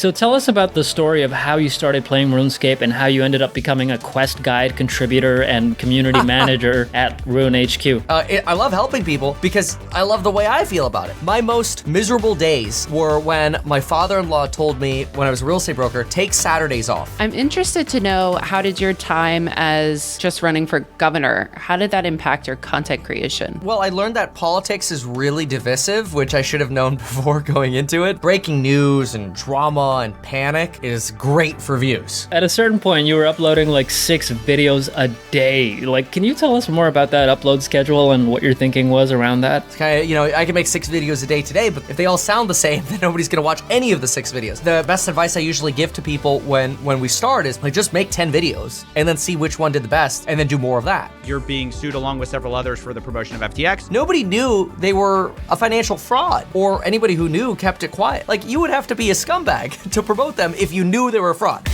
So tell us about the story of how you started playing RuneScape and how you ended up becoming a quest guide contributor and community manager at Rune HQ. I love helping people because I love the way I feel about it. My most miserable days were when my father-in-law told me when I was a real estate broker, take Saturdays off. I'm interested to know, how did your time as just running for governor, how did that impact your content creation? Well, I learned that politics is really divisive, which I should have known before going into it. Breaking news and drama and panic is great for views. At a certain point, you were uploading like 6 videos a day. Like, can you tell us more about that upload schedule and what your thinking was around that? It's kind of, I can make 6 videos a day today, but if they all sound the same, then nobody's gonna watch any of the 6 videos. The best advice I usually give to people when we start is like, just make 10 videos and then see which one did the best and then do more of that. You're being sued along with several others for the promotion of FTX. Nobody knew they were a financial fraud, or anybody who knew kept it quiet. Like, you would have to be a scumbag to promote them if you knew they were a fraud.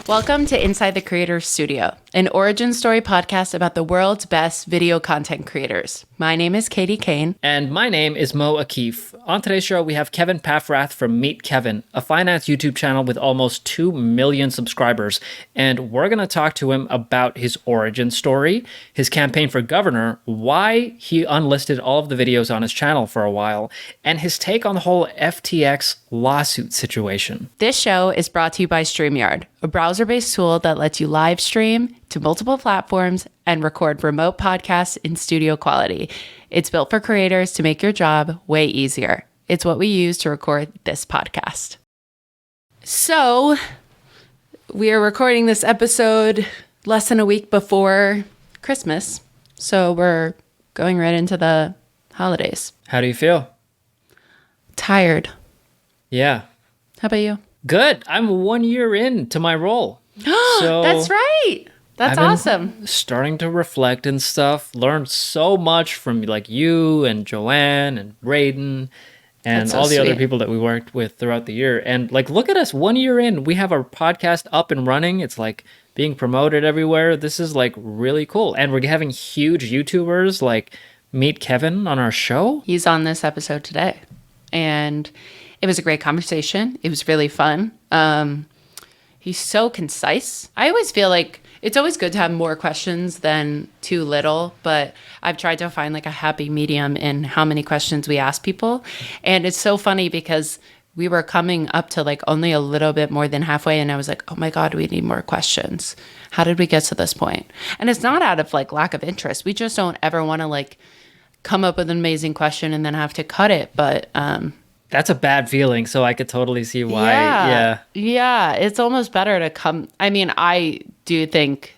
Welcome to Inside the Creator Studio, an origin story podcast about the world's best video content creators. My name is Katie Kane. And my name is Mo Akif. On today's show, we have Kevin Paffrath from Meet Kevin, a finance YouTube channel with almost 2 million subscribers. And we're going to talk to him about his origin story, his campaign for governor, why he unlisted all of the videos on his channel for a while, and his take on the whole FTX lawsuit situation. This show is brought to you by StreamYard, a browser-based tool that lets you live stream to multiple platforms and record remote podcasts in studio quality. It's built for creators to make your job way easier. It's what we use to record this podcast. So, we are recording this episode less than a week before Christmas. So we're going right into the holidays. How do you feel? Tired. Yeah. How about you? Good. I'm 1 year into my role. So that's right. That's awesome. Starting to reflect and stuff. Learned so much from like you and Joanne and Raiden and all the other people that we worked with throughout the year. And like, look at us, 1 year in, we have our podcast up and running. It's like being promoted everywhere. This is like really cool. And we're having huge YouTubers like Meet Kevin on our show. He's on this episode today. And it was a great conversation. It was really fun. He's so concise. I always feel like it's always good to have more questions than too little, but I've tried to find like a happy medium in how many questions we ask people. And it's so funny because we were coming up to like only a little bit more than halfway, and I was like, oh my God, we need more questions. How did we get to this point? And it's not out of like lack of interest. We just don't ever want to like come up with an amazing question and then have to cut it. But that's a bad feeling, so I could totally see why. Yeah, it's almost better to come. I mean, I do think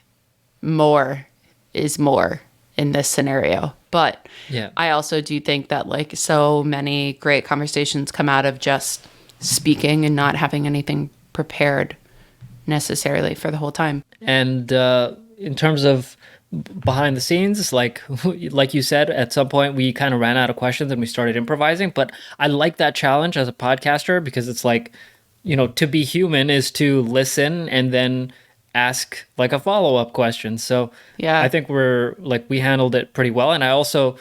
more is more in this scenario, but yeah, I also do think that like so many great conversations come out of just speaking and not having anything prepared necessarily for the whole time. And in terms of behind the scenes, like you said, at some point we kind of ran out of questions and we started improvising, but I like that challenge as a podcaster because it's like, to be human is to listen and then ask like a follow-up question. So yeah, I think we handled it pretty well. And I also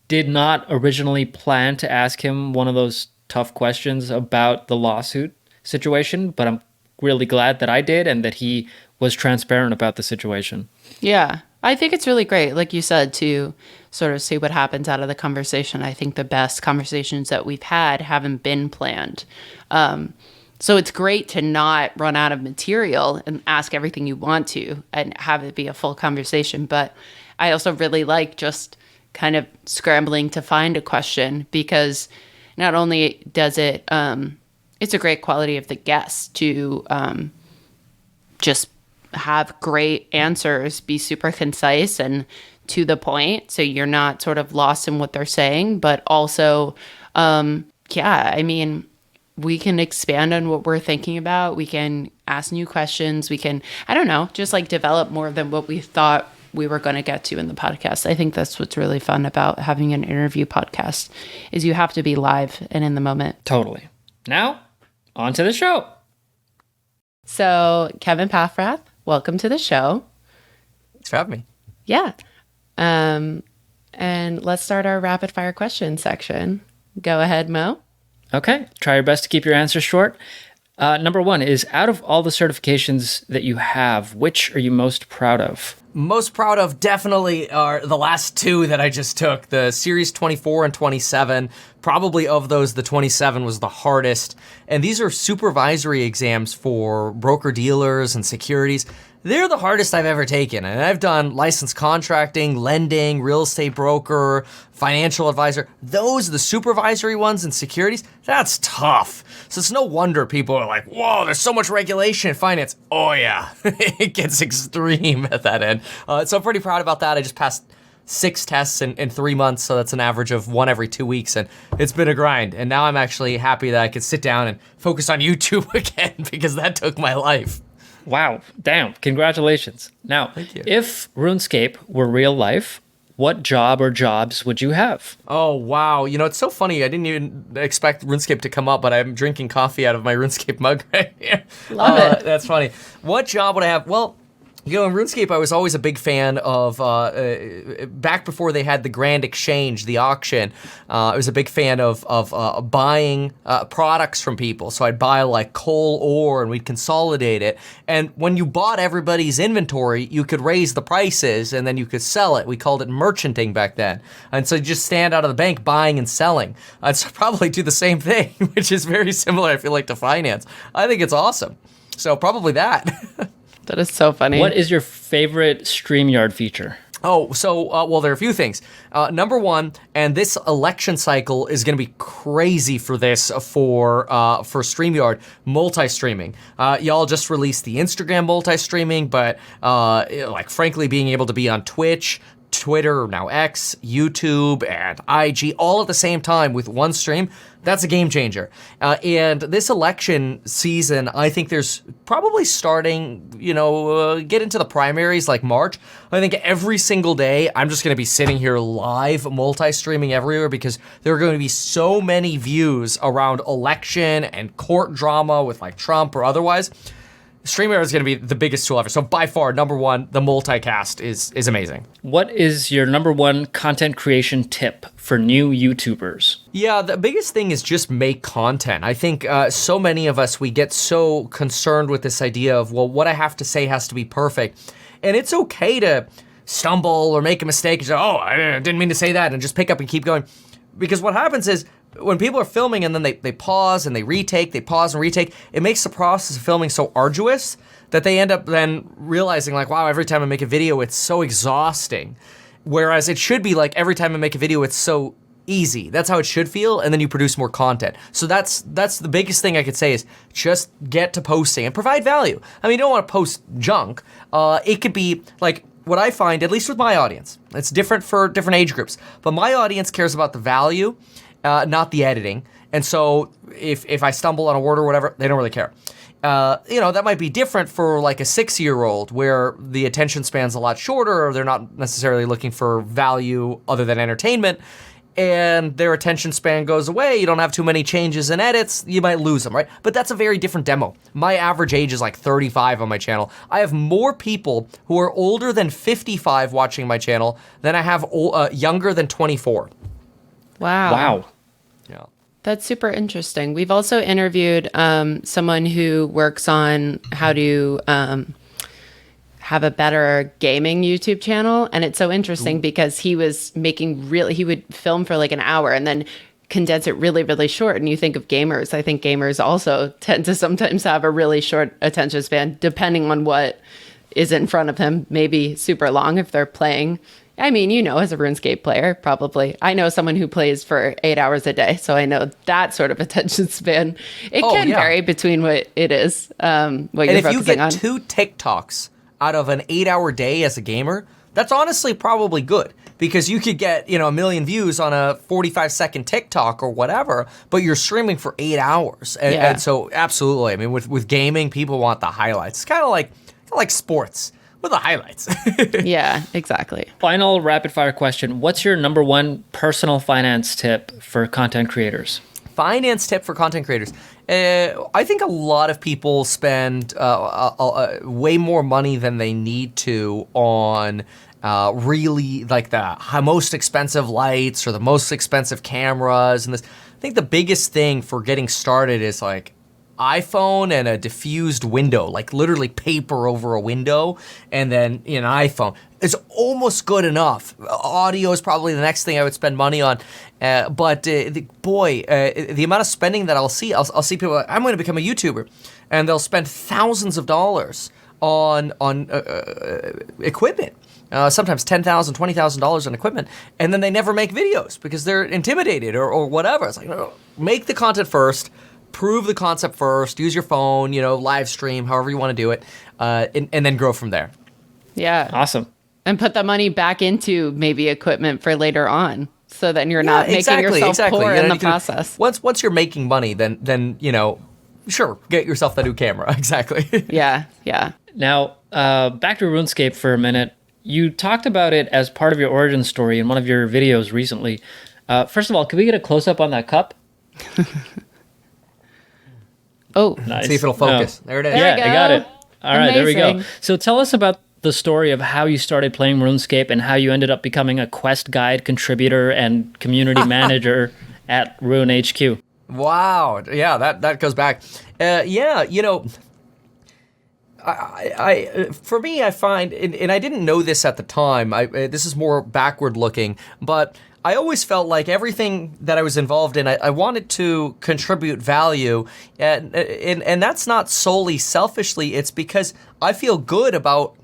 did not originally plan to ask him one of those tough questions about the lawsuit situation, but I'm really glad that I did and that he was transparent about the situation. Yeah. I think it's really great, like you said, to sort of see what happens out of the conversation. I think the best conversations that we've had haven't been planned. So it's great to not run out of material and ask everything you want to and have it be a full conversation. But I also really like just kind of scrambling to find a question, because not only does it, it's a great quality of the guest to just have great answers, be super concise and to the point, so you're not sort of lost in what they're saying, but also, I mean, we can expand on what we're thinking about. We can ask new questions. We can, I don't know, just like develop more than what we thought we were going to get to in the podcast. I think that's what's really fun about having an interview podcast is you have to be live and in the moment. Totally. Now, on to the show. So, Kevin Paffrath, welcome to the show. Thanks for having me. Yeah. And let's start our rapid fire question section. Go ahead, Mo. Okay, try your best to keep your answers short. Number one is, out of all the certifications that you have, which are you most proud of? Most proud of definitely are the last two that I just took, the Series 24 and 27. Probably of those, the 27 was the hardest. And these are supervisory exams for broker-dealers and securities. They're the hardest I've ever taken. And I've done licensed contracting, lending, real estate broker, financial advisor. Those, the supervisory ones and securities, that's tough. So it's no wonder people are like, whoa, there's so much regulation in finance. Oh yeah, it gets extreme at that end. So I'm pretty proud about that. I just passed 6 tests in 3 months, so that's an average of 1 every 2 weeks, and it's been a grind. And now I'm actually happy that I could sit down and focus on YouTube again, because that took my life. Wow, damn, congratulations. Now, Thank you. if RuneScape were real life, what job or jobs would you have? Oh, wow. You know, it's so funny. I didn't even expect RuneScape to come up, but I'm drinking coffee out of my RuneScape mug right here. Love it. That's funny. What job would I have? Well, you know, in RuneScape, I was always a big fan of, back before they had the Grand Exchange, the auction, I was a big fan of buying products from people. So I'd buy like coal ore and we'd consolidate it. And when you bought everybody's inventory, you could raise the prices and then you could sell it. We called it merchanting back then. And so you just stand out of the bank buying and selling. I'd probably do the same thing, which is very similar, I feel like, to finance. I think it's awesome. So probably that. That is so funny. What is your favorite StreamYard feature? Oh, so, well, there are a few things. Number one, and this election cycle is going to be crazy for this, for StreamYard, multi-streaming. Y'all just released the Instagram multi-streaming, but, like, frankly, being able to be on Twitch, Twitter, now X, YouTube, and IG all at the same time with one stream, that's a game changer. And this election season, I think there's probably starting, get into the primaries like March. I think every single day, I'm just gonna be sitting here live, multi-streaming everywhere, because there are going to be so many views around election and court drama with like Trump or otherwise. StreamYard is going to be the biggest tool ever. So by far, number one, the multicast is amazing. What is your number one content creation tip for new YouTubers? Yeah, the biggest thing is just make content. I think so many of us, we get so concerned with this idea of, well, what I have to say has to be perfect. And it's okay to stumble or make a mistake and say, oh, I didn't mean to say that, and just pick up and keep going. Because what happens is, when people are filming and then they pause and they retake, they pause and retake, it makes the process of filming so arduous that they end up then realizing like, wow, every time I make a video, it's so exhausting. Whereas it should be like, every time I make a video, it's so easy. That's how it should feel, and then you produce more content. So that's the biggest thing I could say is just get to posting and provide value. I mean, you don't want to post junk. It could be like, what I find, at least with my audience, it's different for different age groups, but my audience cares about the value, not the editing. And so if I stumble on a word or whatever, they don't really care. That might be different for like a 6-year-old where the attention span's a lot shorter, or they're not necessarily looking for value other than entertainment, and their attention span goes away. You don't have too many changes and edits, you might lose them, right? But that's a very different demo. My average age is like 35 on my channel. I have more people who are older than 55 watching my channel than I have younger than 24. Wow. Yeah. That's super interesting. We've also interviewed someone who works on how to have a better gaming YouTube channel. And it's so interesting because he was he would film for like an hour and then condense it really, really short. And you think of gamers. I think gamers also tend to sometimes have a really short attention span, depending on what is in front of them, maybe super long if they're playing. I mean, as a RuneScape player, probably. I know someone who plays for 8 hours a day, so I know that sort of attention span. It can vary between what it is, what you're focusing on. And if you get 2 TikToks out of an 8-hour day as a gamer, that's honestly probably good, because you could get, a million views on a 45-second TikTok or whatever, but you're streaming for 8 hours. And so absolutely, I mean, with gaming, people want the highlights. It's kind of like sports with the highlights. Yeah, exactly. Final rapid fire question. What's your number one personal finance tip for content creators? Finance tip for content creators. I think a lot of people spend way more money than they need to on really like the most expensive lights or the most expensive cameras. And this, I think the biggest thing for getting started is like iPhone and a diffused window, like literally paper over a window, and then an iPhone. It's almost good enough. Audio is probably the next thing I would spend money on. But the amount of spending that I'll see people like, I'm going to become a YouTuber, and they'll spend thousands of dollars on equipment. Sometimes $10,000, $20,000 on equipment, and then they never make videos because they're intimidated or whatever. It's like, no, make the content first, prove the concept first, use your phone, live stream, however you want to do it, and then grow from there. Yeah. Awesome. And put the money back into maybe equipment for later on, so that you're not making yourself poor in the process. Once you're making money, then sure, get yourself the new camera. Exactly. Yeah. Now, back to RuneScape for a minute. You talked about it as part of your origin story in one of your videos recently. First of all, can we get a close-up on that cup? Oh, nice. See if it'll focus. There it is. There Yeah, I got it. All right, there we go. Amazing. So tell us about the story of how you started playing RuneScape and how you ended up becoming a quest guide contributor and community manager at Rune HQ. Wow. Yeah, that goes back. For me, I find, and I didn't know this at the time, this is more backward looking, but I always felt like everything that I was involved in, I wanted to contribute value, and that's not solely selfishly, it's because I feel good about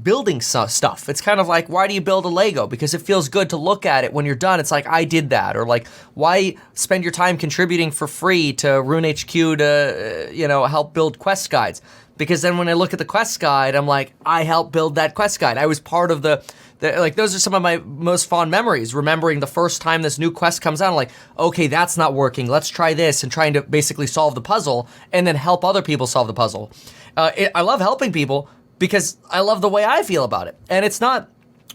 building stuff. It's kind of like, why do you build a Lego? Because it feels good to look at it when you're done. It's like, I did that. Or like, why spend your time contributing for free to Rune HQ to, help build quest guides? Because then when I look at the quest guide, I'm like, I helped build that quest guide. I was part of those are some of my most fond memories, remembering the first time this new quest comes out. I'm like, okay, that's not working. Let's try this, and trying to basically solve the puzzle and then help other people solve the puzzle. I love helping people because I love the way I feel about it. And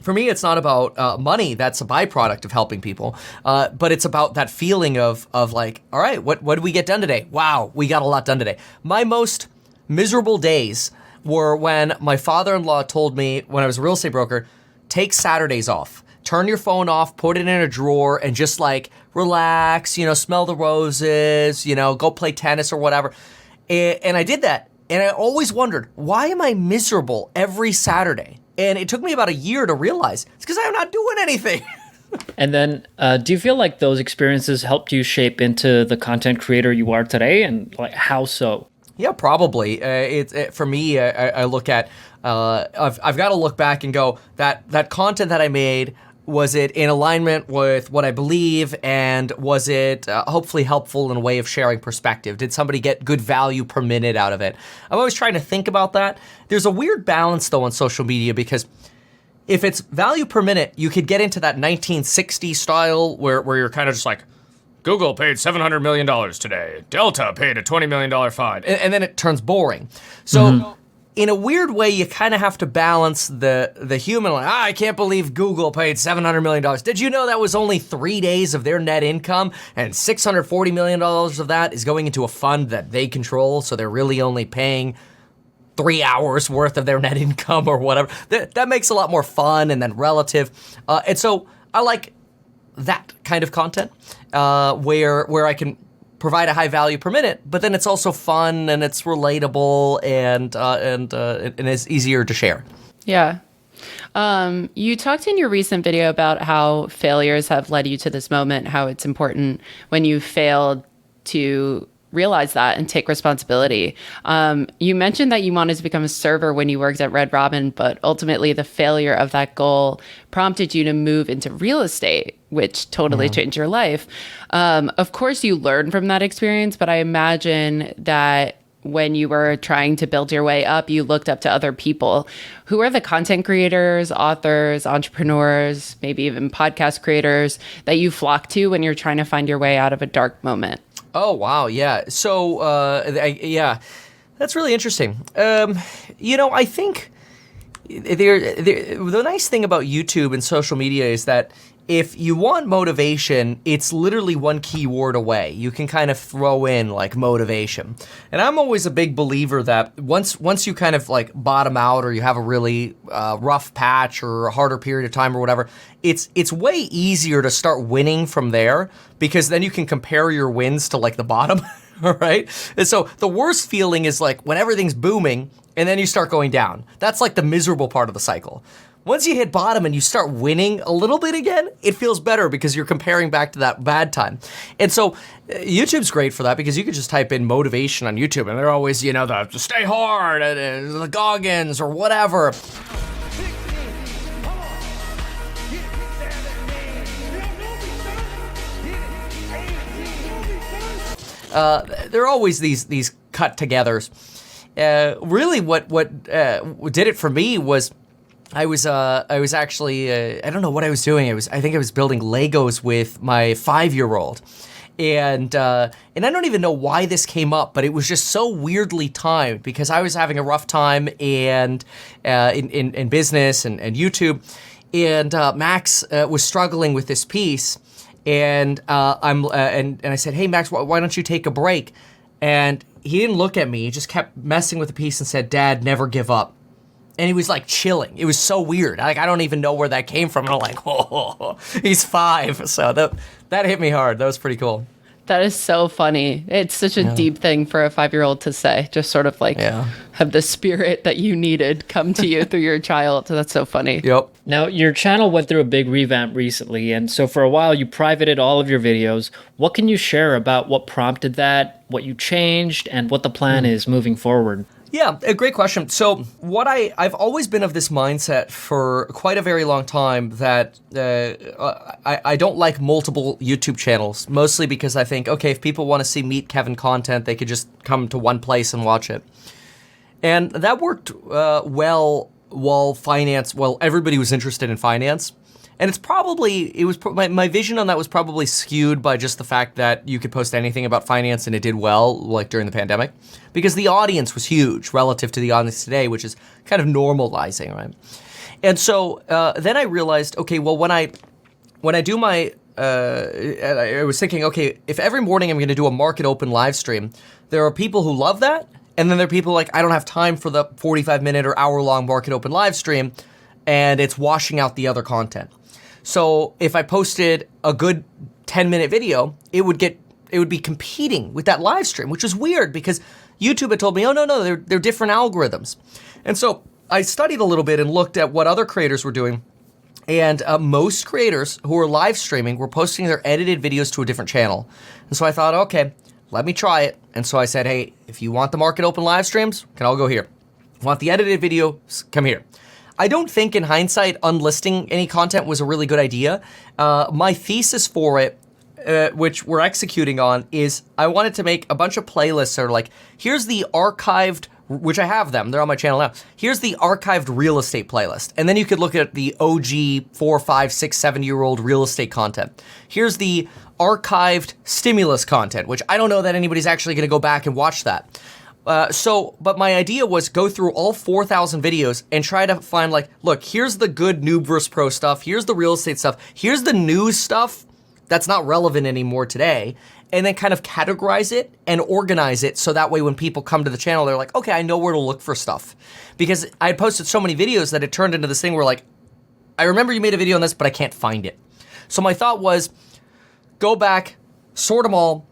for me, it's not about money. That's a byproduct of helping people. But it's about that feeling of like, all right, what did we get done today? Wow, we got a lot done today. My most miserable days were when my father-in-law told me, when I was a real estate broker, take Saturdays off. Turn your phone off, put it in a drawer, and just like relax, smell the roses, go play tennis or whatever. And I did that. And I always wondered, why am I miserable every Saturday? And it took me about a year to realize it's because I'm not doing anything. And then do you feel like those experiences helped you shape into the content creator you are today? And like, how so? Yeah, probably. For me, I look at, I've got to look back and go, that content that I made, was it in alignment with what I believe, and was it hopefully helpful in a way of sharing perspective? Did somebody get good value per minute out of it? I'm always trying to think about that. There's a weird balance though on social media, because if it's value per minute, you could get into that 1960 style where you're kind of just like, Google paid $700 million today. Delta paid a $20 million fine. And then it turns boring. So in a weird way, you kind of have to balance the human, like, I can't believe Google paid $700 million. Did you know that was only 3 days of their net income, and $640 million of that is going into a fund that they control, so they're really only paying 3 hours worth of their net income or whatever. That makes a lot more fun and then relative. And so I like that kind of content where I can provide a high value per minute, but then it's also fun and it's relatable and it's easier to share. Yeah. You talked in your recent video about how failures have led you to this moment, how it's important when you failed to realize that and take responsibility. You mentioned that you wanted to become a server when you worked at Red Robin, but ultimately the failure of that goal prompted you to move into real estate, which totally changed your life. Of course, you learned from that experience, but I imagine that when you were trying to build your way up, you looked up to other people. Who are the content creators, authors, entrepreneurs, maybe even podcast creators that you flock to when you're trying to find your way out of a dark moment? Oh, wow. Yeah. So, yeah, that's really interesting. I think the nice thing about YouTube and social media is that if you want motivation, it's literally one keyword away. You can kind of throw in like motivation. And I'm always a big believer that once you kind of like bottom out or you have a really rough patch or a harder period of time or whatever, it's way easier to start winning from there, because then you can compare your wins to like the bottom, all right? And so the worst feeling is like when everything's booming and then you start going down. That's like the miserable part of the cycle. Once you hit bottom and you start winning a little bit again, it feels better because you're comparing back to that bad time. And so YouTube's great for that, because you could just type in motivation on YouTube and they're always, the stay hard, the Goggins or whatever. There are always these cut togethers. Really what did it for me was I was actually I don't know what I was doing. I think I was building Legos with my 5-year-old, and I don't even know why this came up, but it was just so weirdly timed because I was having a rough time and in business and YouTube, and Max was struggling with this piece, and I said, hey Max, why don't you take a break? And he didn't look at me. He just kept messing with the piece and said, Dad, never give up. And he was like chilling. It was so weird. Like, I don't even know where that came from. And I'm like, whoa, he's 5. So that hit me hard. That was pretty cool. That is so funny. It's such a deep thing for a 5-year-old to say. Just sort of like have the spirit that you needed come to you through your child. So that's so funny. Yep. Now, your channel went through a big revamp recently, and so for a while you privated all of your videos. What can you share about what prompted that, what you changed, and what the plan is moving forward? Yeah, a great question. So I've always been of this mindset for quite a very long time that I don't like multiple YouTube channels, mostly because I think, okay, if people want to see Meet Kevin content, they could just come to one place and watch it. And that worked well while everybody was interested in finance. And my vision on that was probably skewed by just the fact that you could post anything about finance and it did well, like during the pandemic, because the audience was huge relative to the audience today, which is kind of normalizing, right? And so then I realized, okay, well, when I do my, I was thinking, okay, if every morning I'm going to do a market open live stream, there are people who love that, and then there are people like, I don't have time for the 45-minute or hour-long market open live stream, and it's washing out the other content. So if I posted a good 10-minute video, it would be competing with that live stream, which is weird because YouTube had told me, oh, no, they're different algorithms. And so I studied a little bit and looked at what other creators were doing. And most creators who were live streaming were posting their edited videos to a different channel. And so I thought, okay, let me try it. And so I said, hey, if you want the market open live streams, can all go here. Want the edited video, come here. I don't think in hindsight unlisting any content was a really good idea. My thesis for it, which we're executing on, is I wanted to make a bunch of playlists that are like, here's the archived, which I have them, they're on my channel now. Here's the archived real estate playlist. And then you could look at the OG 4, 5, 6, 7-year-old real estate content. Here's the archived stimulus content, which I don't know that anybody's actually gonna go back and watch that. But my idea was go through all 4,000 videos and try to find like, look, here's the good noob vs. pro stuff, here's the real estate stuff, here's the news stuff that's not relevant anymore today, and then kind of categorize it and organize it so that way when people come to the channel, they're like, okay, I know where to look for stuff. Because I had posted so many videos that it turned into this thing where like, I remember you made a video on this, but I can't find it. So my thought was, go back, sort them all,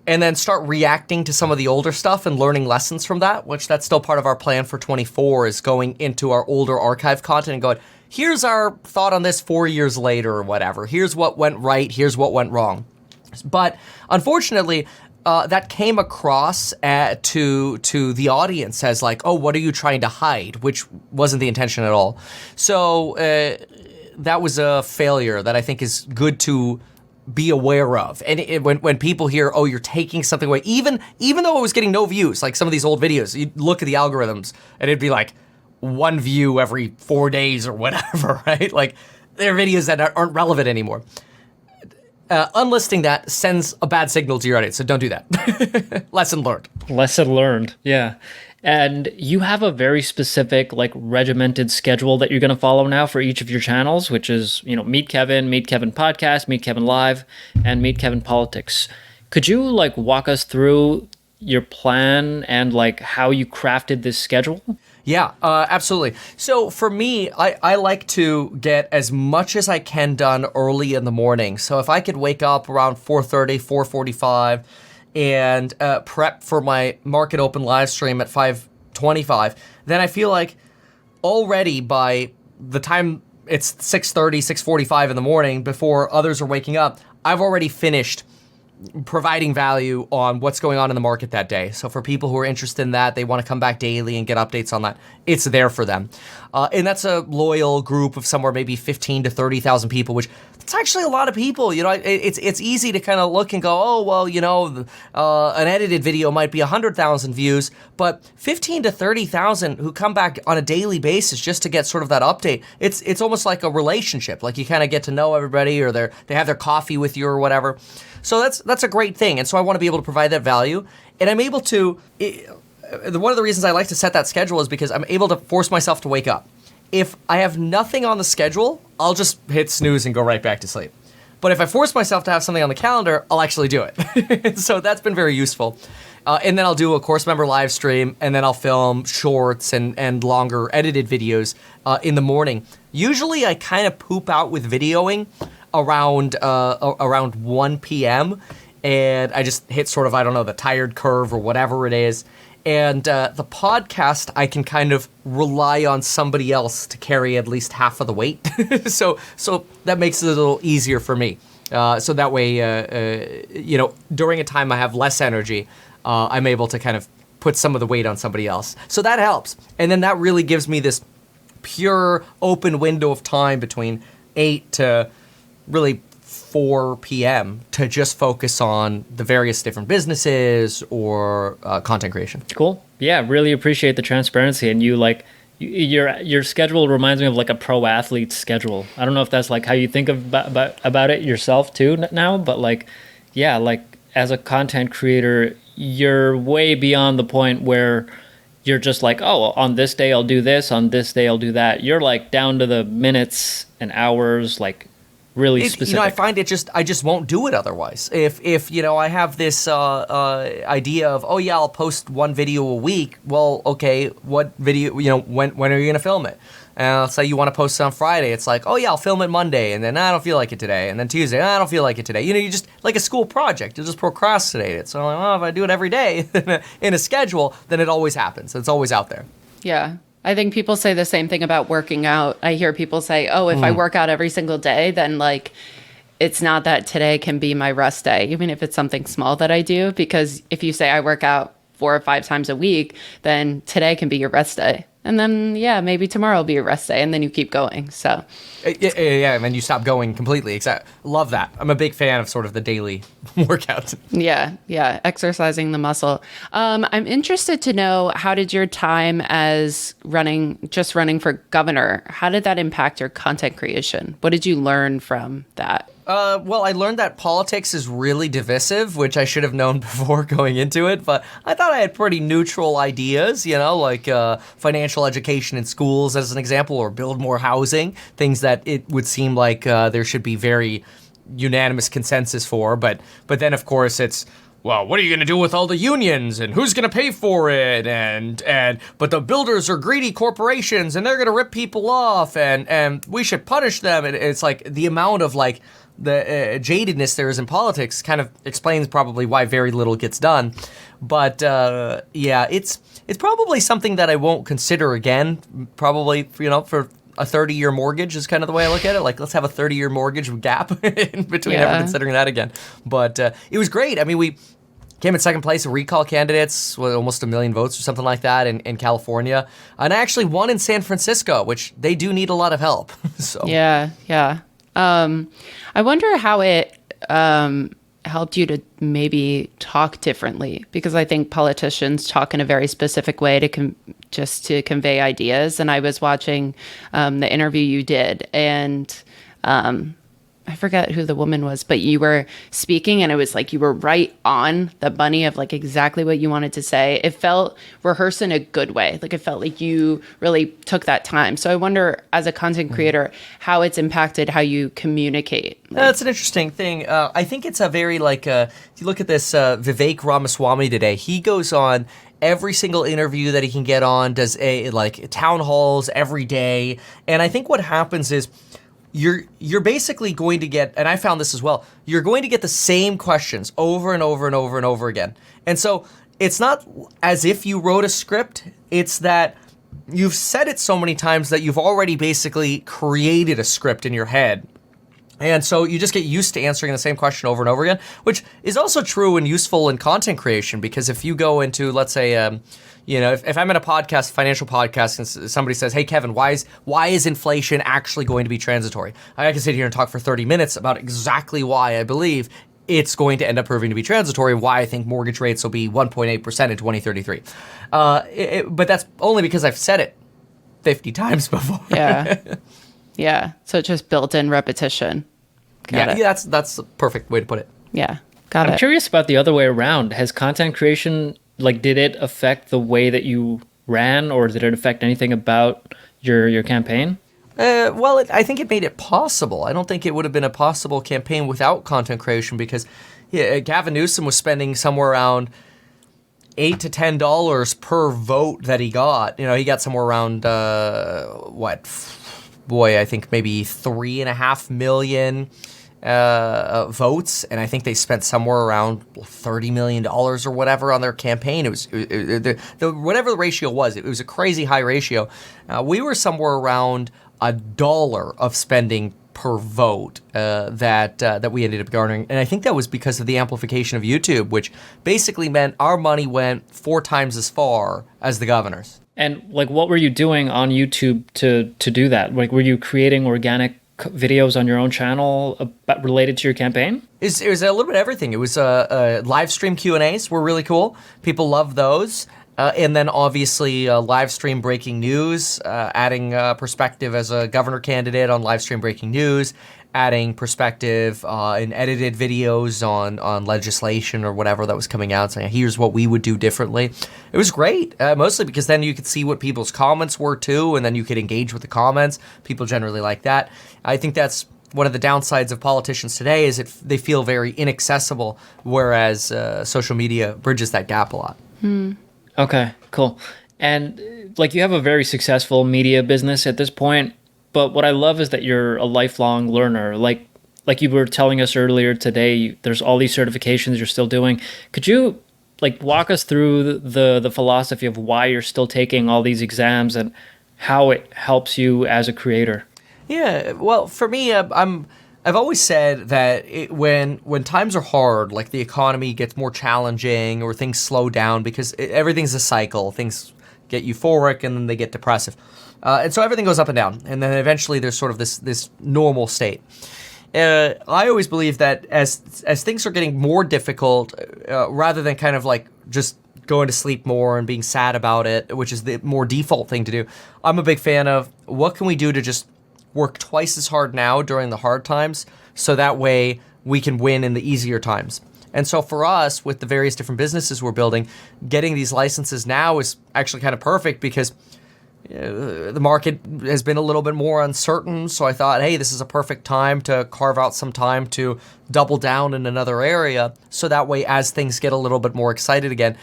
and then start reacting to some of the older stuff and learning lessons from that, which that's still part of our plan for 24, is going into our older archive content and going, here's our thought on this 4 years later or whatever. Here's what went right, here's what went wrong. But unfortunately, that came across to the audience as like, oh, what are you trying to hide? Which wasn't the intention at all. So that was a failure that I think is good to be aware of. And when people hear, oh, you're taking something away, even though it was getting no views, like some of these old videos, you look at the algorithms and it'd be like 1 view every 4 days or whatever, right? Like there are videos that aren't relevant anymore. Unlisting that sends a bad signal to your audience, so don't do that. Lesson learned. Lesson learned. Yeah. And you have a very specific, like, regimented schedule that you're going to follow now for each of your channels, which is, Meet Kevin Podcast, Meet Kevin Live, and Meet Kevin Politics. Could you, like, walk us through your plan and, like, how you crafted this schedule? Yeah, absolutely. So for me, I like to get as much as I can done early in the morning. So if I could wake up around 4:30, 4:45, and prep for my market open live stream at 5:25, then I feel like already by the time it's 6:30, 6:45 in the morning, before others are waking up, I've already finished providing value on what's going on in the market that day. So for people who are interested in that, they want to come back daily and get updates on that, it's there for them. And that's a loyal group of somewhere maybe 15 to 30,000 people, which it's actually a lot of people. It's easy to kind of look and go, oh, well, an edited video might be 100,000 views, but 15 to 30,000 who come back on a daily basis just to get sort of that update. It's almost like a relationship. Like you kind of get to know everybody, or they have their coffee with you or whatever. So that's a great thing. And so I want to be able to provide that value. And I'm able to, one of the reasons I like to set that schedule is because I'm able to force myself to wake up. If I have nothing on the schedule, I'll just hit snooze and go right back to sleep. But if I force myself to have something on the calendar, I'll actually do it. So that's been very useful. And then I'll do a course member live stream, and then I'll film shorts and longer edited videos in the morning. Usually I kind of poop out with videoing around 1 p.m. and I just hit sort of, I don't know, the tired curve or whatever it is. And the podcast, I can kind of rely on somebody else to carry at least half of the weight. So that makes it a little easier for me. So that way, during a time I have less energy, I'm able to kind of put some of the weight on somebody else. So that helps. And then that really gives me this pure open window of time between 8 to really 4 p.m. to just focus on the various different businesses or content creation. Cool. Yeah, really appreciate the transparency. And your schedule reminds me of like a pro athlete's schedule. I don't know if that's like how you think about it yourself too now, but like, yeah, like as a content creator, you're way beyond the point where you're just like, oh, on this day I'll do this, on this day I'll do that. You're like down to the minutes and hours, like really specific. I find I just won't do it otherwise. If I have this idea of, oh yeah, I'll post one video a week. Well, okay, what video? When are you gonna film it? And say you want to post it on Friday. It's like, oh yeah, I'll film it Monday, and then I don't feel like it today, and then Tuesday, I don't feel like it today. You just like a school project. You just procrastinate it. So I'm like, if I do it every day in a schedule, then it always happens. It's always out there. Yeah. I think people say the same thing about working out. I hear people say, oh, if I work out every single day, then like it's not that today can be my rest day, even if it's something small that I do. Because if you say I work out 4 or 5 times a week, then today can be your rest day. And then, yeah, maybe tomorrow will be your rest day. And then you keep going. So, yeah, and then you stop going completely. Exactly. Love that. I'm a big fan of sort of the daily workouts. Yeah. Exercising the muscle. I'm interested to know, how did your time as running for governor, how did that impact your content creation? What did you learn from that? Well, I learned that politics is really divisive, which I should have known before going into it, but I thought I had pretty neutral ideas, like financial education in schools as an example, or build more housing, things that it would seem like there should be very unanimous consensus for, but then of course it's, well, what are you going to do with all the unions, and who's going to pay for it, but the builders are greedy corporations and they're going to rip people off, and we should punish them. And it's like the amount of like the jadedness there is in politics kind of explains probably why very little gets done. But yeah, it's probably something that I won't consider again, probably, for a 30-year mortgage is kind of the way I look at it. Like, let's have a 30-year mortgage gap in between ever considering that again. But it was great. I mean, we came in second place in recall candidates with almost 1 million votes or something like that in California. And I actually won in San Francisco, which they do need a lot of help. So Yeah. I wonder how it helped you to maybe talk differently? Because I think politicians talk in a very specific way to just to convey ideas. And I was watching the interview you did, and I forget who the woman was, but you were speaking and it was like you were right on the money of like exactly what you wanted to say. It felt rehearsed in a good way. Like it felt like you really took that time. So I wonder, as a content creator, how it's impacted how you communicate. That's an interesting thing. I think it's a very if you look at this Vivek Ramaswamy today, he goes on every single interview that he can get on, does town halls every day. And I think what happens is, you're basically going to get, and I found this as well, you're going to get the same questions over and over and over and over again. And so it's not as if you wrote a script, it's that you've said it so many times that you've already basically created a script in your head. And so you just get used to answering the same question over and over again, which is also true and useful in content creation, because if you go into, let's say, if I'm in a podcast, financial podcast, and somebody says, "Hey, Kevin, why is inflation actually going to be transitory?" I can sit here and talk for 30 minutes about exactly why I believe it's going to end up proving to be transitory, why I think mortgage rates will be 1.8% in 2033. But that's only because I've said it 50 times before. Yeah. Yeah. So it's just built-in repetition. Got it. Yeah, that's the perfect way to put it. Yeah. Got it. I'm curious about the other way around. Has content creation, did it affect the way that you ran, or did it affect anything about your campaign? I think it made it possible. I don't think it would have been a possible campaign without content creation, because Gavin Newsom was spending somewhere around $8 to $10 per vote that he got. He got somewhere around I think maybe 3.5 million votes, and I think they spent somewhere around $30 million or whatever on their campaign. It was whatever the ratio was. It was a crazy high ratio. We were somewhere around $1 of spending per vote that we ended up garnering, and I think that was because of the amplification of YouTube, which basically meant our money went 4 times as far as the governor's. And what were you doing on YouTube to do that? Were you creating organic videos on your own channel related to your campaign? It was a little bit of everything. It was live stream Q&As were really cool. People love those. And then obviously live stream breaking news, adding perspective as a governor candidate on live stream breaking news, adding perspective in edited videos on legislation or whatever that was coming out, saying here's what we would do differently. It was great, mostly because then you could see what people's comments were too, and then you could engage with the comments. People generally like that. I think that's one of the downsides of politicians today, is they feel very inaccessible, whereas social media bridges that gap a lot. Okay, cool. And you have a very successful media business at this point, but what I love is that you're a lifelong learner. Like you were telling us earlier today, there's all these certifications you're still doing. Could you walk us through the philosophy of why you're still taking all these exams and how it helps you as a creator? Yeah, well, for me, I've always said that when times are hard, like the economy gets more challenging or things slow down, because everything's a cycle. Things get euphoric and then they get depressive. And so everything goes up and down. And then eventually there's sort of this normal state. I always believe that as things are getting more difficult, rather than kind of just going to sleep more and being sad about it, which is the more default thing to do, I'm a big fan of what can we do to just work twice as hard now during the hard times, so that way we can win in the easier times. And so for us, with the various different businesses we're building, getting these licenses now is actually kind of perfect, because the market has been a little bit more uncertain. So I thought, hey, this is a perfect time to carve out some time to double down in another area, so that way as things get a little bit more excited again,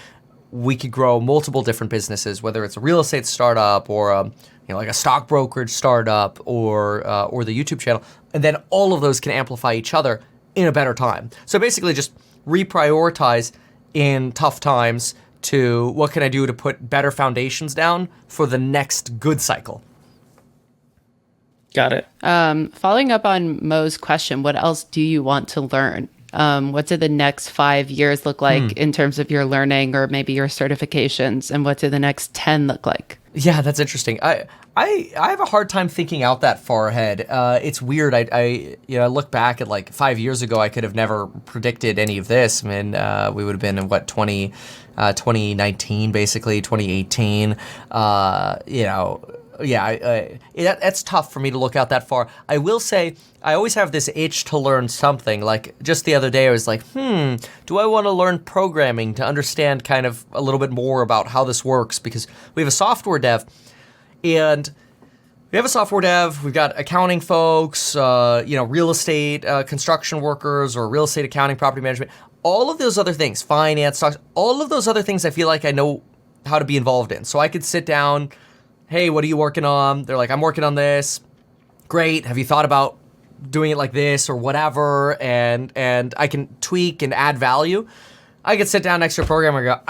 we could grow multiple different businesses, whether it's a real estate startup or like a stock brokerage startup or the YouTube channel, and then all of those can amplify each other in a better time. So basically just reprioritize in tough times to what can I do to put better foundations down for the next good cycle. Got it. Following up on Mo's question, what else do you want to learn? What do the next 5 years look like in terms of your learning or maybe your certifications? And what do the next 10 look like? Yeah, that's interesting. I have a hard time thinking out that far ahead. It's weird. I look back at like 5 years ago, I could have never predicted any of this. I mean, we would have been in 2019, basically 2018. That's tough for me to look out that far. I will say, I always have this itch to learn something. Like just the other day, I was like, do I want to learn programming to understand kind of a little bit more about how this works? Because we have a software dev, and we've got accounting folks, real estate, construction workers, or real estate accounting, property management, all of those other things, finance, stocks, all of those other things I feel like I know how to be involved in. So I could sit down, hey, what are you working on? They're like, I'm working on this. Great. Have you thought about doing it like this or whatever? And I can tweak and add value. I could sit down next to a programmer and go,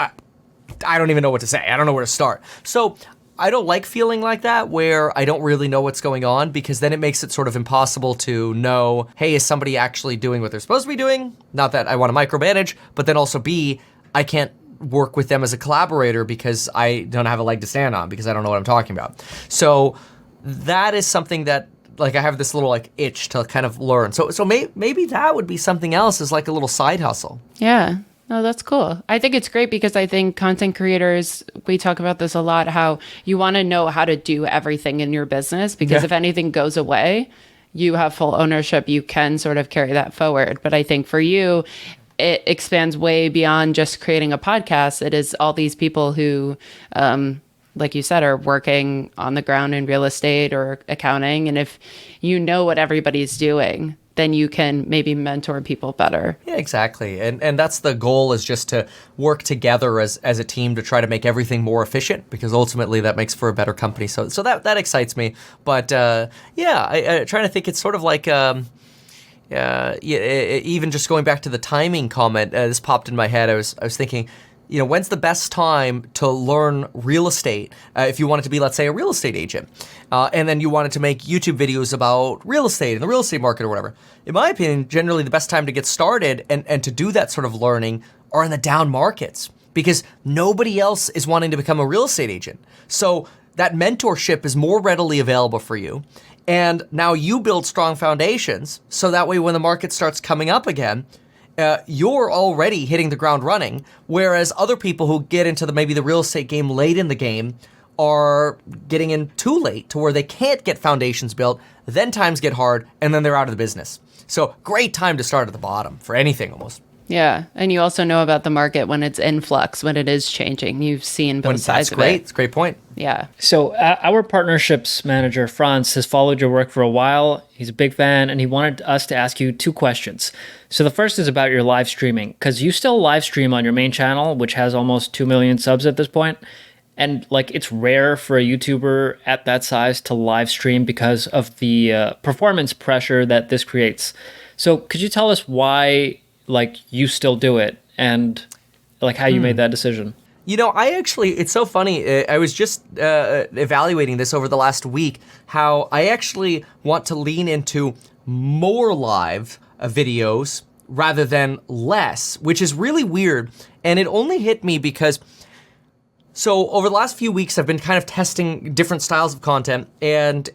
I don't even know what to say. I don't know where to start. So I don't like feeling like that where I don't really know what's going on, because then it makes it sort of impossible to know, hey, is somebody actually doing what they're supposed to be doing? Not that I want to micromanage, but then also B, I can't work with them as a collaborator because I don't have a leg to stand on, because I don't know what I'm talking about. So that is something that, like, I have this little like itch to kind of learn. So maybe that would be something else, as like a little side hustle. Yeah. No, that's cool. I think it's great because I think content creators, we talk about this a lot, how you want to know how to do everything in your business, because if anything goes away, you have full ownership. You can sort of carry that forward. But I think for you, it expands way beyond just creating a podcast. It is all these people who, like you said, are working on the ground in real estate or accounting. And if you know what everybody's doing, then you can maybe mentor people better. Yeah, exactly. And that's the goal, is just to work together as a team to try to make everything more efficient, because ultimately that makes for a better company. So that excites me. But I trying to think, it's sort of like, even just going back to the timing comment, this popped in my head. I was thinking, when's the best time to learn real estate if you wanted to be, let's say, a real estate agent, and then you wanted to make YouTube videos about real estate and the real estate market or whatever? In my opinion, generally the best time to get started and to do that sort of learning are in the down markets, because nobody else is wanting to become a real estate agent. So that mentorship is more readily available for you. And now you build strong foundations, so that way when the market starts coming up again, you're already hitting the ground running, whereas other people who get into maybe the real estate game late in the game are getting in too late to where they can't get foundations built, then times get hard, and then they're out of the business. So great time to start at the bottom for anything almost. Yeah, and you also know about the market when it's in flux, when it is changing. You've seen both sides of it. That's great. It's a great point. Yeah. So our partnerships manager, Franz, has followed your work for a while. He's a big fan, and he wanted us to ask you 2 questions. So the first is about your live streaming, because you still live stream on your main channel, which has almost 2 million subs at this point. And like, it's rare for a YouTuber at that size to live stream because of the performance pressure that this creates. So could you tell us why, like, you still do it, and like how you made that decision? It's so funny. I was just evaluating this over the last week, how I actually want to lean into more live videos rather than less, which is really weird. And it only hit me because, so over the last few weeks, I've been kind of testing different styles of content, and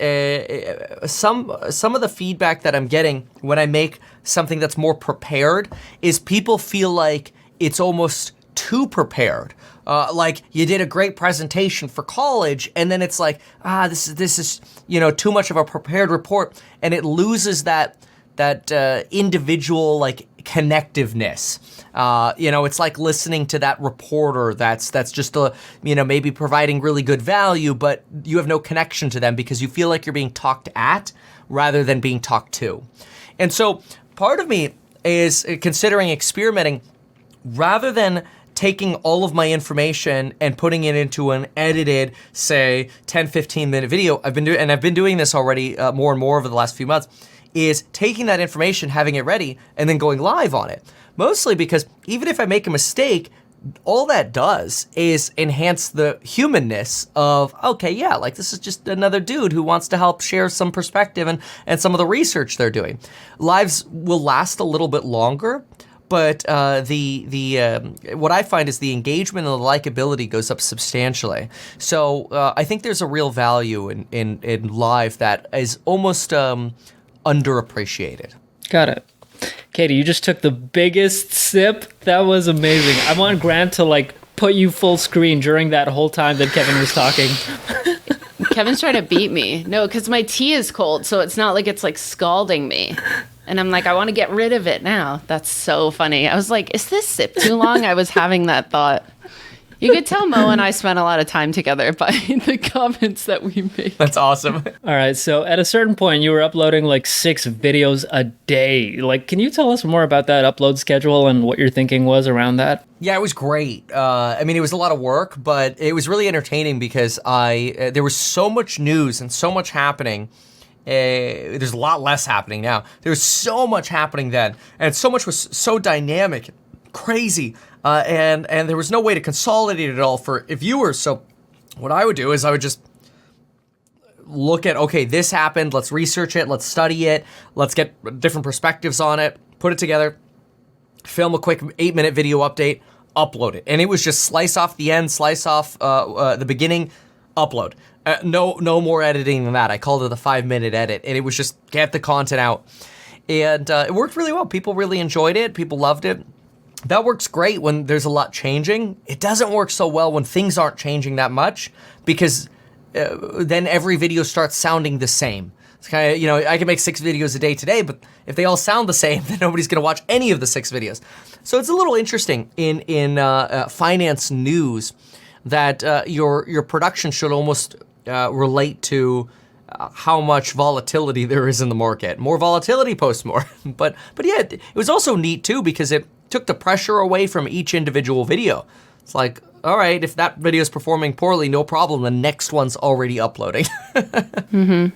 some of the feedback that I'm getting when I make something that's more prepared is people feel like it's almost too prepared. Like you did a great presentation for college, and then it's like, this is too much of a prepared report, and it loses that individual like connectiveness. It's like listening to that reporter that's just maybe providing really good value, but you have no connection to them because you feel like you're being talked at rather than being talked to. And so part of me is considering experimenting, rather than taking all of my information and putting it into an edited, say, 10, 15-minute video. I've been doing this already more and more over the last few months, is taking that information, having it ready, and then going live on it. Mostly because even if I make a mistake, all that does is enhance the humanness of, okay, yeah, like this is just another dude who wants to help share some perspective and some of the research they're doing. Lives will last a little bit longer, but what I find is the engagement and the likability goes up substantially. So I think there's a real value in live that is almost underappreciated. Got it. Katie, you just took the biggest sip. That was amazing. I want Grant to like put you full screen during that whole time that Kevin was talking. Kevin's trying to beat me. No, because my tea is cold, so it's not like it's like scalding me. And I'm like, I want to get rid of it now. That's so funny. I was like, is this sip too long? I was having that thought. You could tell Mo and I spent a lot of time together by the comments that we made. That's awesome. All right, so at a certain point, you were uploading like 6 videos a day. Like, can you tell us more about that upload schedule and what your thinking was around that? Yeah, it was great. I mean, it was a lot of work, but it was really entertaining because there was so much news and so much happening. There's a lot less happening now. There was so much happening then, and so much was so dynamic, crazy, and there was no way to consolidate it all for viewers. So what I would do is I would just look at, okay, this happened, let's research it, let's study it, let's get different perspectives on it, put it together, film a quick 8-minute video update, upload it. And it was just slice off the end, slice off the beginning, upload. No more editing than that. I called it a 5-minute edit, and it was just get the content out. And it worked really well. People really enjoyed it. People loved it. That works great when there's a lot changing. It doesn't work so well when things aren't changing that much, because then every video starts sounding the same. It's kind of, you know, I can make 6 videos a day today, but if they all sound the same, then nobody's going to watch any of the 6 videos. So it's a little interesting in finance news that your production should almost relate to how much volatility there is in the market. More volatility posts more. but yeah, it was also neat too, because it took the pressure away from each individual video. It's like, all right, if that video is performing poorly, no problem. The next one's already uploading. I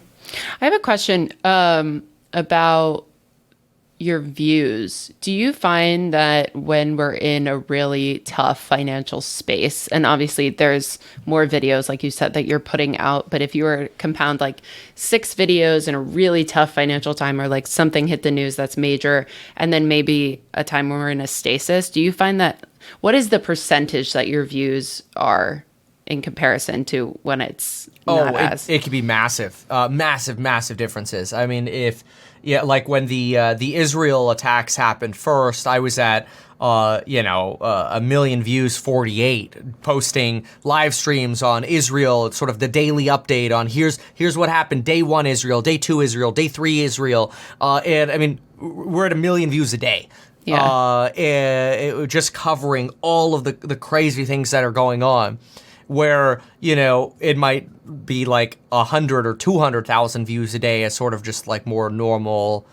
have a question about your views. Do you find that when we're in a really tough financial space, and obviously there's more videos, like you said, that you're putting out, but if you were to compound like 6 videos in a really tough financial time, or like something hit the news that's major, and then maybe a time when we're in a stasis, do you find that, what is the percentage that your views are in comparison to when it's not as? It could be massive, massive differences. I mean, like when the Israel attacks happened first, I was at, 1 million views, 48, posting live streams on Israel. It's sort of the daily update on here's what happened, day 1 Israel, day 2 Israel, day 3 Israel. And I mean, we're at 1 million views a day. Yeah. It just covering all of the crazy things that are going on, where, it might be like 100 or 200,000 views a day as sort of just like more normal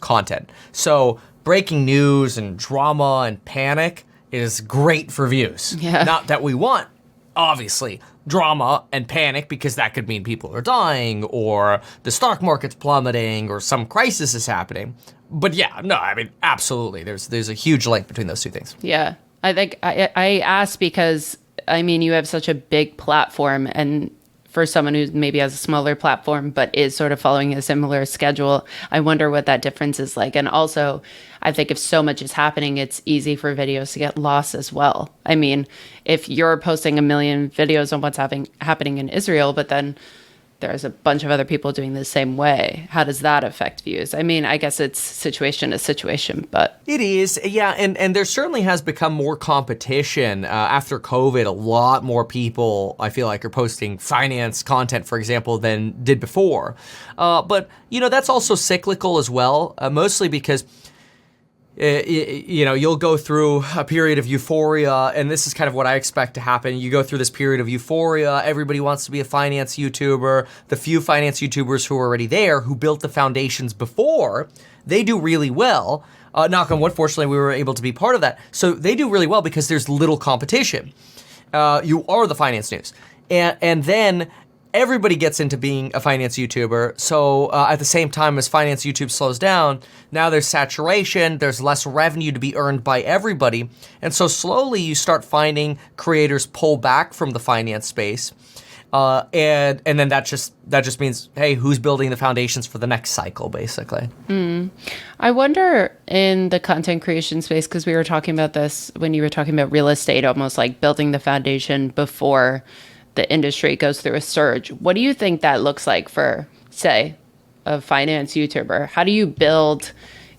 content. So breaking news and drama and panic is great for views. Yeah. Not that we want, obviously, drama and panic, because that could mean people are dying or the stock market's plummeting or some crisis is happening. But yeah, no, I mean, absolutely. There's a huge link between those two things. Yeah. I think I asked because, I mean, you have such a big platform, and for someone who maybe has a smaller platform but is sort of following a similar schedule, I wonder what that difference is like. And also, I think if so much is happening, it's easy for videos to get lost as well. I mean, if you're posting 1 million videos on what's happening in Israel, but then there's a bunch of other people doing the same way, how does that affect views? I mean, I guess it's situation to situation, but... It is, yeah, and there certainly has become more competition. After COVID, a lot more people, I feel like, are posting finance content, for example, than did before. But, that's also cyclical as well, mostly because... you'll go through a period of euphoria, and this is kind of what I expect to happen. You go through this period of euphoria, everybody wants to be a finance YouTuber. The few finance YouTubers who are already there, who built the foundations before, they do really well. Knock on wood, fortunately, we were able to be part of that. So they do really well because there's little competition. You are the finance news. And then everybody gets into being a finance YouTuber. So at the same time as finance YouTube slows down, now there's saturation, there's less revenue to be earned by everybody. And so slowly you start finding creators pull back from the finance space. And then that just means, hey, who's building the foundations for the next cycle, basically. I wonder in the content creation space, because we were talking about this when you were talking about real estate, almost like building the foundation before the industry goes through a surge. What do you think that looks like for, say, a finance YouTuber? How do you build